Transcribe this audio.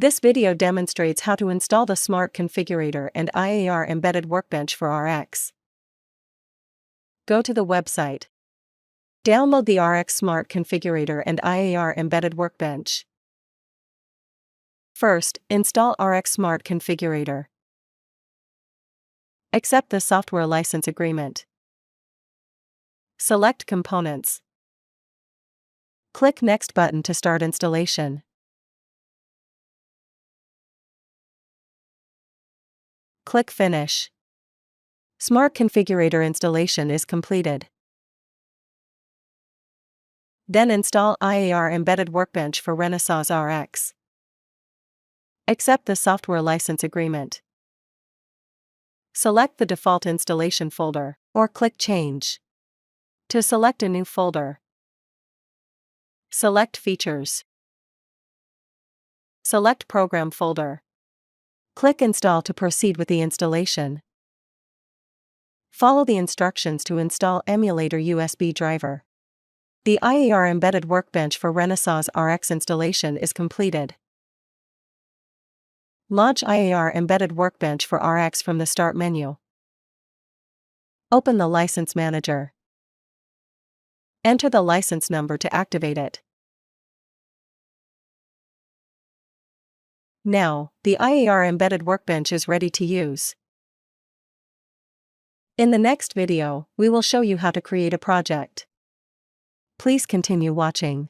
This video demonstrates how to install the Smart Configurator and IAR Embedded Workbench for RX. Go to the website. Download the RX Smart Configurator and IAR Embedded Workbench. First, install RX Smart Configurator. Accept the software license agreement. Select Components. Click Next button to start installation. Click Finish. Smart Configurator installation is completed. Then install IAR Embedded Workbench for Renesas RX. Accept the software license agreement. Select the default installation folder, or click Change to select a new folder. Select Features. Select Program folder. Click Install to proceed with the installation. Follow the instructions to install emulator USB driver. The IAR Embedded Workbench for Renesas RX installation is completed. Launch IAR Embedded Workbench for RX from the Start menu. Open the License Manager. Enter the license number to activate it. Now, the IAR Embedded Workbench is ready to use. In the next video, we will show you how to create a project. Please continue watching.